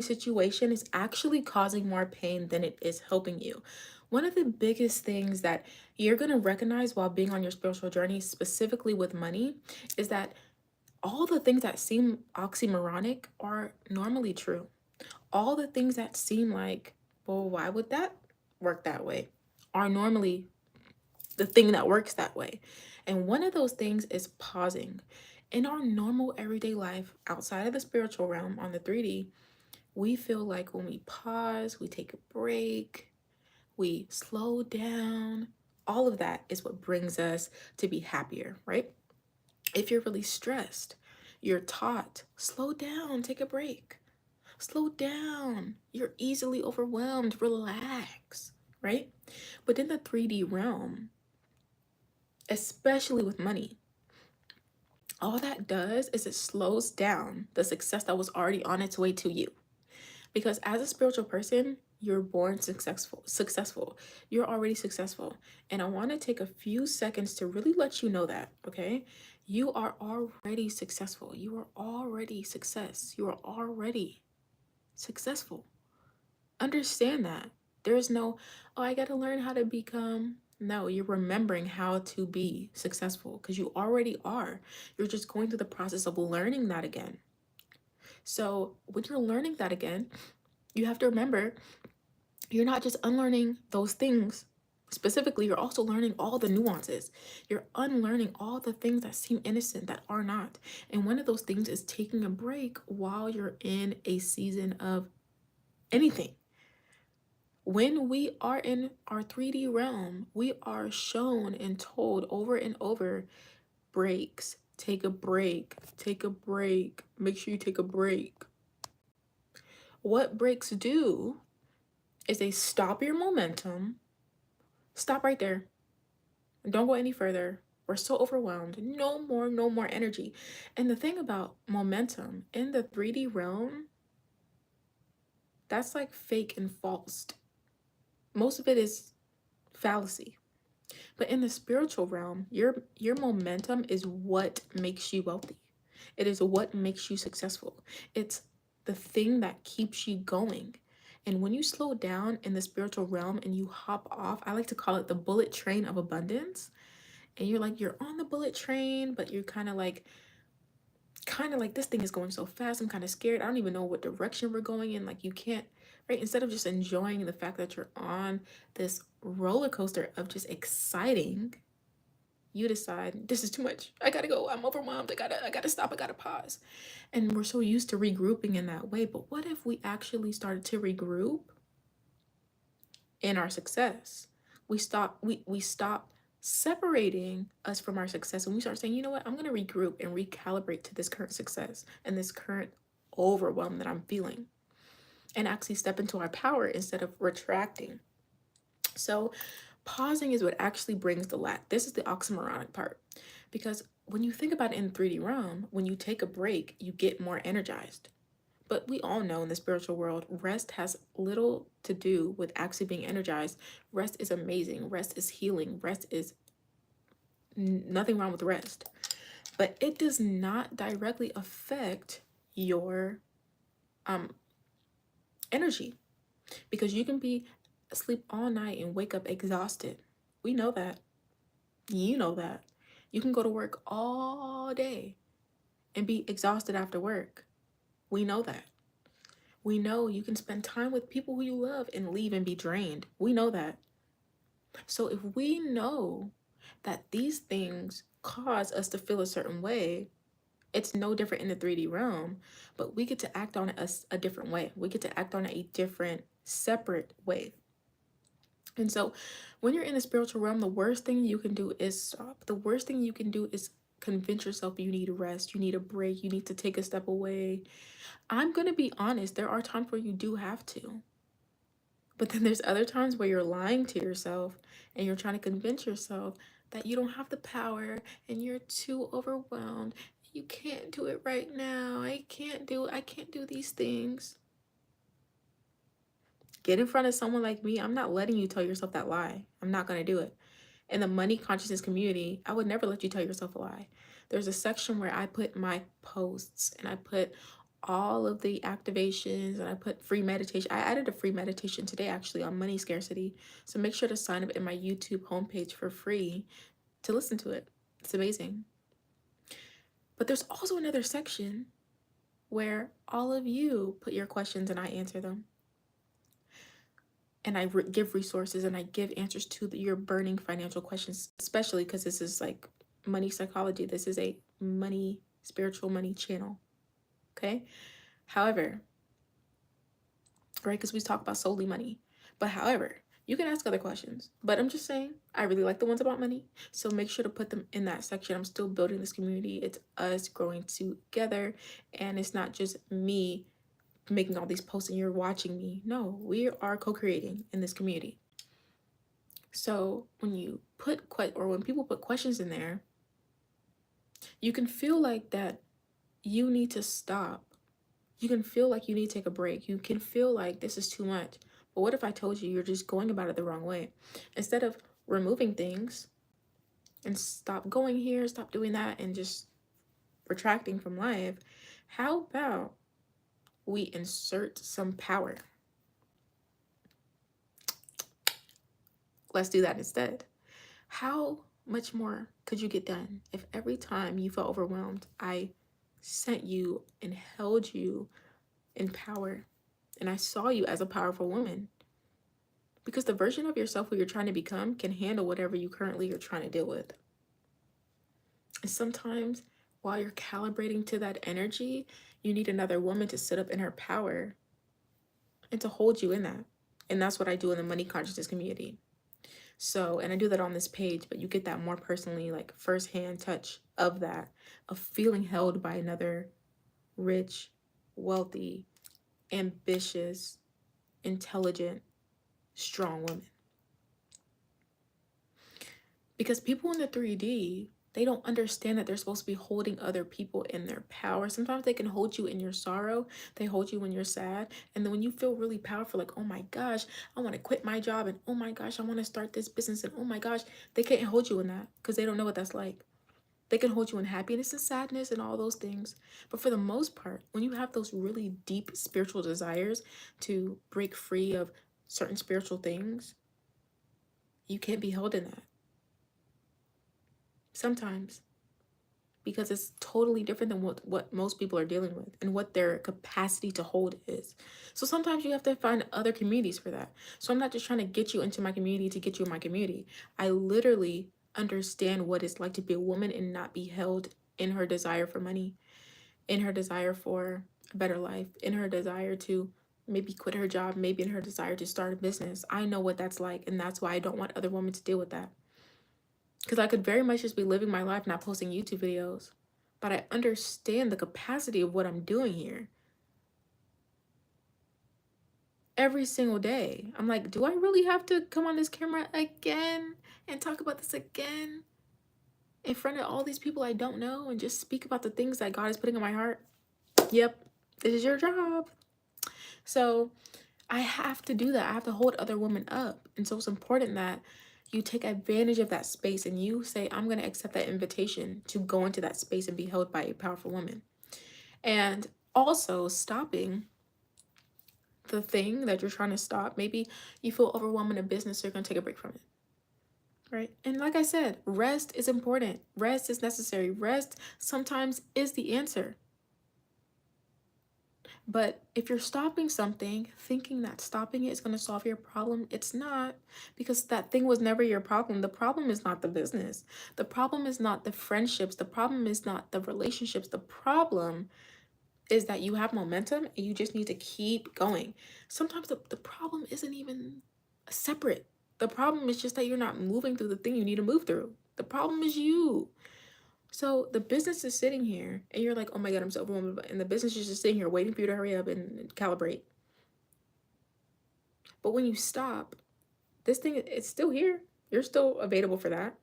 situation is actually causing more pain than it is helping you. One of the biggest things that you're going to recognize while being on your spiritual journey, specifically with money, is that all the things that seem oxymoronic are normally true. All the things that seem like, well, why would that work that way, are normally the thing that works that way. And one of those things is pausing. In our normal everyday life, outside of the spiritual realm on the 3D, we feel like when we pause, we take a break, we slow down, all of that is what brings us to be happier, right? If you're really stressed, you're taught, slow down, take a break. Slow down. You're easily overwhelmed. Relax, right? But in the 3D realm, especially with money, all that does is it slows down the success that was already on its way to you. Because as a spiritual person, you're born successful. You're already successful. And I want to take a few seconds to really let you know that, okay? You are already successful. You are already success. You are already successful. Understand that. There's no, oh, I got to learn how to become. No, you're remembering how to be successful because you already are. You're just going through the process of learning that again. So when you're learning that again, you have to remember you're not just unlearning those things. Specifically, you're also learning all the nuances. You're unlearning all the things that seem innocent that are not. And one of those things is taking a break while you're in a season of anything. When we are in our 3D realm, we are shown and told over and over breaks. Take a break. Take a break. Make sure you take a break. What breaks do is they stop your momentum. Stop right there. Don't go any further. We're so overwhelmed. No more energy. And the thing about momentum in the 3D realm, that's like fake and false. Most of it is fallacy. But in the spiritual realm, your momentum is what makes you wealthy. It is what makes you successful. It's the thing that keeps you going. And when you slow down in the spiritual realm and you hop off, I like to call it the bullet train of abundance. And you're on the bullet train, but you're kind of like this thing is going so fast. I'm kind of scared. I don't even know what direction we're going in. Like you can't, right? Instead of just enjoying the fact that you're on this roller coaster of just exciting, you decide this is too much. I gotta go. I'm overwhelmed. I gotta stop. I gotta pause. And we're so used to regrouping in that way. But what if we actually started to regroup in our success? We stop separating us from our success and we start saying, you know what, I'm gonna regroup and recalibrate to this current success and this current overwhelm that I'm feeling. And actually step into our power instead of retracting. So pausing is what actually brings the lack. This is the oxymoronic part. Because when you think about it in 3D realm, when you take a break, you get more energized. But we all know in the spiritual world, rest has little to do with actually being energized. Rest is amazing. Rest is healing. Rest is nothing wrong with rest. But it does not directly affect your energy. Because you can be asleep all night and wake up exhausted. We know that. You know that. You can go to work all day and be exhausted after work. We know that. We know you can spend time with people who you love and leave and be drained. We know that. So if we know that these things cause us to feel a certain way, it's no different in the 3D realm, but we get to act on it a different way. We get to act on it a different, separate way. And so when you're in the spiritual realm, the worst thing you can do is stop. The worst thing you can do is convince yourself you need a rest, you need a break, you need to take a step away. I'm going to be honest, there are times where you do have to. But then there's other times where you're lying to yourself and you're trying to convince yourself that you don't have the power and you're too overwhelmed. You can't do it right now. I can't do these things. Get in front of someone like me. I'm not letting you tell yourself that lie. I'm not going to do it. In the money consciousness community, I would never let you tell yourself a lie. There's a section where I put my posts and I put all of the activations, and I put free meditation. I added a free meditation today actually on money scarcity. So make sure to sign up in my YouTube homepage for free to listen to it. It's amazing. But there's also another section where all of you put your questions and I answer them. And I give resources and I give answers to your burning financial questions, especially because this is like money psychology. This is a spiritual money channel. Okay. However, right, because we talk about solely money. But however, you can ask other questions. But I'm just saying, I really like the ones about money. So make sure to put them in that section. I'm still building this community. It's us growing together. And it's not just me making all these posts and you're watching me. No, we are co-creating in this community. So when you put when people put questions in there, you can feel like that you need to stop. You can feel like you need to take a break. You can feel like this is too much. But what if I told you you're just going about it the wrong way? Instead of removing things and stop going here, stop doing that, and just retracting from life, how about we insert some power? Let's do that instead. How much more could you get done if every time you felt overwhelmed, I sent you and held you in power and I saw you as a powerful woman? Because the version of yourself who you're trying to become can handle whatever you currently are trying to deal with. And sometimes while you're calibrating to that energy, you need another woman to sit up in her power and to hold you in that. And that's what I do in the money consciousness community. So, and I do that on this page, but you get that more personally, like firsthand touch of that, of feeling held by another rich, wealthy, ambitious, intelligent, strong woman. Because people in the 3D, they don't understand that they're supposed to be holding other people in their power. Sometimes they can hold you in your sorrow. They hold you when you're sad. And then when you feel really powerful, like, oh my gosh, I want to quit my job. And oh my gosh, I want to start this business. And oh my gosh, they can't hold you in that because they don't know what that's like. They can hold you in happiness and sadness and all those things. But for the most part, when you have those really deep spiritual desires to break free of certain spiritual things, you can't be held in that. Sometimes. Because it's totally different than what most people are dealing with and what their capacity to hold is. So sometimes you have to find other communities for that. So I'm not just trying to get you into my community to get you in my community. I literally understand what it's like to be a woman and not be held in her desire for money, in her desire for a better life, in her desire to maybe quit her job, maybe in her desire to start a business. I know what that's like, and that's why I don't want other women to deal with that. Because I could very much just be living my life, not posting YouTube videos. But I understand the capacity of what I'm doing here. Every single day. I'm like, do I really have to come on this camera again and talk about this again? In front of all these people I don't know and just speak about the things that God is putting in my heart? Yep, this is your job. So I have to do that. I have to hold other women up. And so it's important that you take advantage of that space and you say, I'm going to accept that invitation to go into that space and be held by a powerful woman. And also stopping the thing that you're trying to stop. Maybe you feel overwhelmed in a business, so you're going to take a break from it. Right? And like I said, rest is important. Rest is necessary. Rest sometimes is the answer. But if you're stopping something, thinking that stopping it is going to solve your problem, it's not, because that thing was never your problem. The problem is not the business. The problem is not the friendships. The problem is not the relationships. The problem is that you have momentum and you just need to keep going. Sometimes the problem isn't even separate. The problem is just that you're not moving through the thing you need to move through. The problem is you. So the business is sitting here and you're like, oh my God, I'm so overwhelmed. And the business is just sitting here waiting for you to hurry up and calibrate. But when you stop, this thing, it's still here. You're still available for that.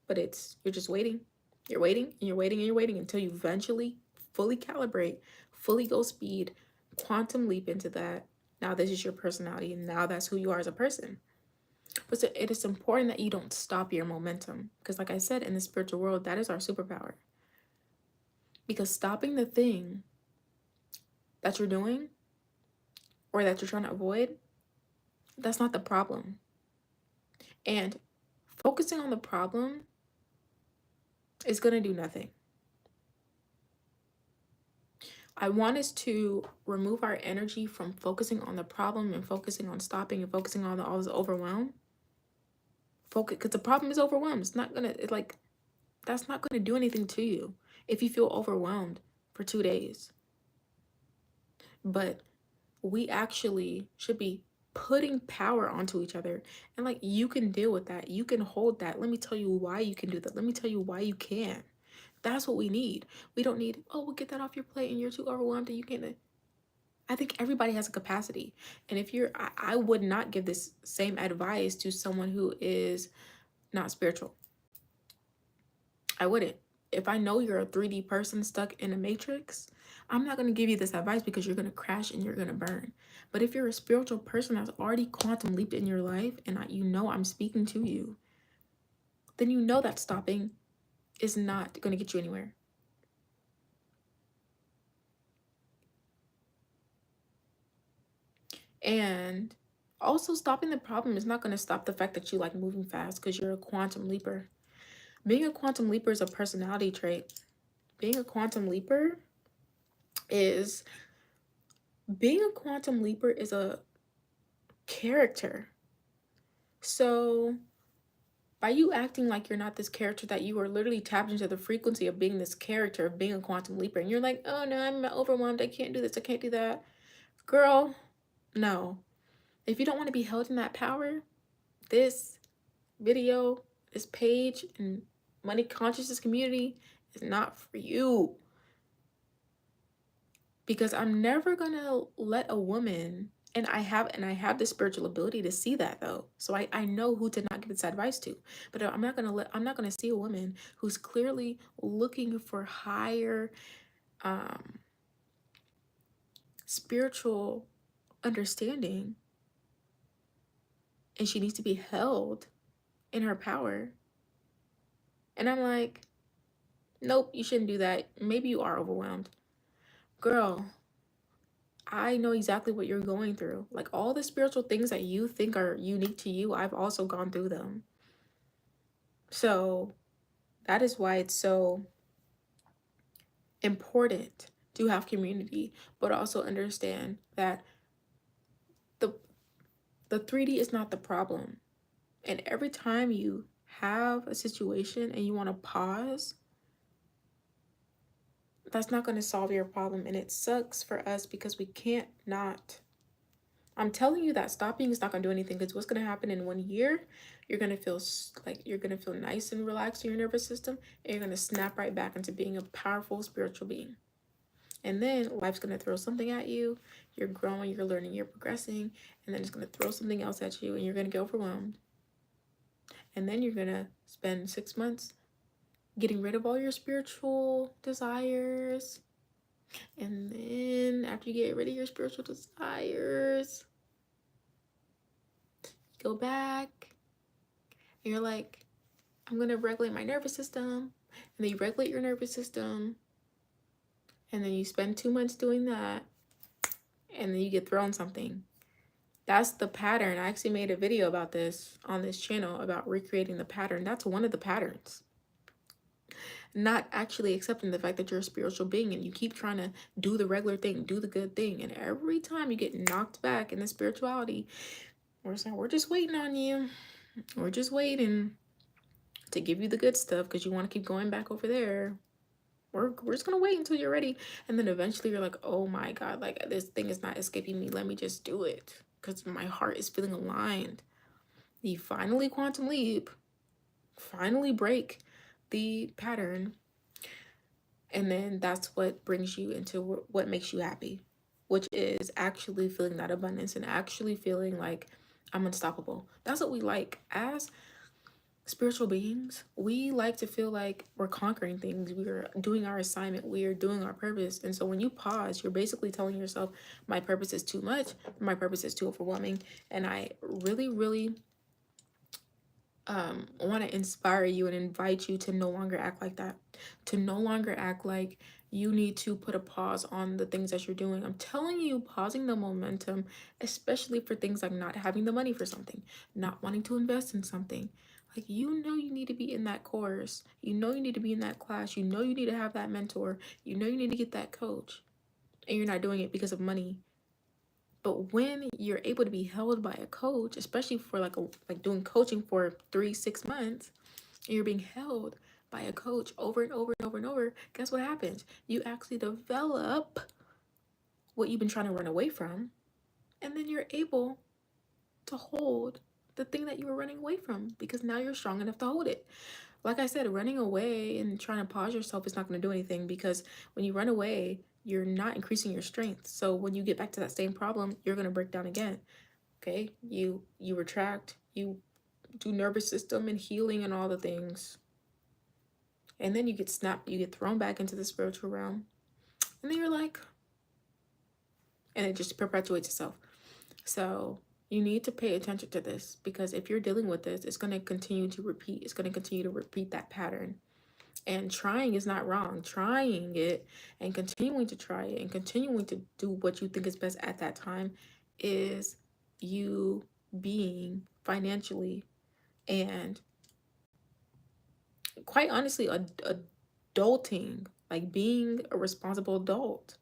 But you're just waiting. You're waiting and you're waiting and you're waiting until you eventually fully calibrate, fully go speed, quantum leap into that. Now this is your personality and now that's who you are as a person. But so it is important that you don't stop your momentum. Because like I said, in the spiritual world, that is our superpower. Because stopping the thing that you're doing or that you're trying to avoid, that's not the problem. And focusing on the problem is going to do nothing. I want us to remove our energy from focusing on the problem and focusing on stopping and focusing on all this overwhelm. Focus, because the problem is overwhelmed. It's not gonna, that's not gonna do anything to you if you feel overwhelmed for 2 days. But we actually should be putting power onto each other, and like, you can deal with that. You can hold that. Let me tell you why you can do that. Let me tell you why you can. That's what we need. We don't need, oh, we'll get that off your plate and you're too overwhelmed and you can't. I think everybody has a capacity. And if you're, I would not give this same advice to someone who is not spiritual. I wouldn't. If I know you're a 3D person stuck in a matrix, I'm not going to give you this advice because you're going to crash and you're going to burn. But if you're a spiritual person that's already quantum leaped in your life and you know I'm speaking to you, then you know that stopping is not going to get you anywhere. And also, stopping the problem is not going to stop the fact that you like moving fast because you're a quantum leaper. Being a quantum leaper is a personality trait. Being a quantum leaper is a character. So by you acting like you're not this character, that you are literally tapped into the frequency of being this character, of being a quantum leaper, and you're like, oh no, I'm overwhelmed, I can't do this, I can't do that. Girl, no. If you don't want to be held in that power, this video, this page, and money consciousness community is not for you. Because I'm never gonna let a woman, and I have the spiritual ability to see that though. So I know who to not give this advice to. But I'm not gonna see a woman who's clearly looking for higher spiritual understanding, and she needs to be held in her power. And I'm like, nope, you shouldn't do that. Maybe you are overwhelmed. Girl, I know exactly what you're going through. Like, all the spiritual things that you think are unique to you, I've also gone through them. So that is why it's so important to have community, but also understand that the 3D is not the problem. And every time you have a situation and you want to pause, that's not going to solve your problem. And it sucks for us because we can't not. I'm telling you that stopping is not going to do anything, because what's going to happen in 1 year, you're going to feel like you're going to feel nice and relaxed in your nervous system, and you're going to snap right back into being a powerful spiritual being. And then life's going to throw something at you. You're growing, you're learning, you're progressing, and then it's going to throw something else at you and you're going to get overwhelmed. And then you're going to spend 6 months getting rid of all your spiritual desires. And then after you get rid of your spiritual desires, go back and you're like, I'm going to regulate my nervous system. And then you regulate your nervous system. And then you spend 2 months doing that. And then you get thrown something. That's the pattern. I actually made a video about this on this channel about recreating the pattern. That's one of the patterns. Not actually accepting the fact that you're a spiritual being and you keep trying to do the regular thing, do the good thing. And every time you get knocked back in the spirituality, we're saying, we're just waiting on you. We're just waiting to give you the good stuff because you want to keep going back over there. We're just going to wait until you're ready. And then eventually you're like, oh my God, like, this thing is not escaping me. Let me just do it because my heart is feeling aligned. You finally quantum leap, finally break the pattern. And then that's what brings you into what makes you happy, which is actually feeling that abundance and actually feeling like I'm unstoppable. That's what we like as spiritual beings. We like to feel like we're conquering things. We are doing our assignment. We are doing our purpose. And so when you pause, you're basically telling yourself, my purpose is too much. My purpose is too overwhelming. And I really, really want to inspire you and invite you to no longer act like that. To no longer act like you need to put a pause on the things that you're doing. I'm telling you, pausing the momentum, especially for things like not having the money for something, not wanting to invest in something. Like, you know, you need to be in that course. You know, you need to be in that class. You know, you need to have that mentor. You know, you need to get that coach. And you're not doing it because of money. But when you're able to be held by a coach, especially for like doing coaching for 3-6 months, and you're being held by a coach over and over and over and over, guess what happens? You actually develop what you've been trying to run away from, and then you're able to hold the thing that you were running away from because now you're strong enough to hold it. Like I said, running away and trying to pause yourself is not going to do anything, because when you run away, you're not increasing your strength. So when you get back to that same problem, you're going to break down again. Okay? You retract, you do nervous system and healing and all the things. And then you get snapped, you get thrown back into the spiritual realm. And then you're like, and it just perpetuates itself. So you need to pay attention to this, because if you're dealing with this, it's going to continue to repeat. It's going to continue to repeat that pattern. And trying is not wrong. Trying it and continuing to try it and continuing to do what you think is best at that time is you being financially and quite honestly adulting, like being a responsible adult.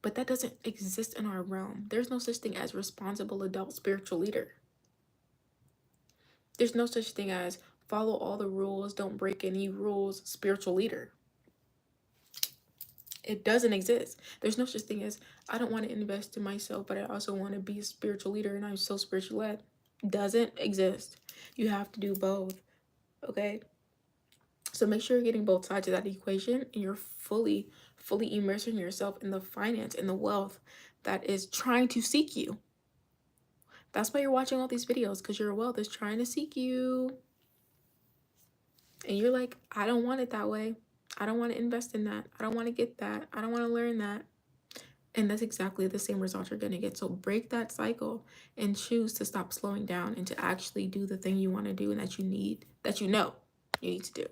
But that doesn't exist in our realm. There's no such thing as responsible adult spiritual leader. There's no such thing as follow all the rules, don't break any rules, spiritual leader. It doesn't exist. There's no such thing as, I don't want to invest in myself, but I also want to be a spiritual leader and I'm so spiritual led. Doesn't exist. You have to do both. Okay? So make sure you're getting both sides of that equation, and you're fully immersing yourself in the finance and the wealth that is trying to seek you. That's why you're watching all these videos, because your wealth is trying to seek you. And you're like, I don't want it that way. I don't want to invest in that. I don't want to get that. I don't want to learn that. And that's exactly the same result you're going to get. So break that cycle and choose to stop slowing down and to actually do the thing you want to do and that you know you need to do.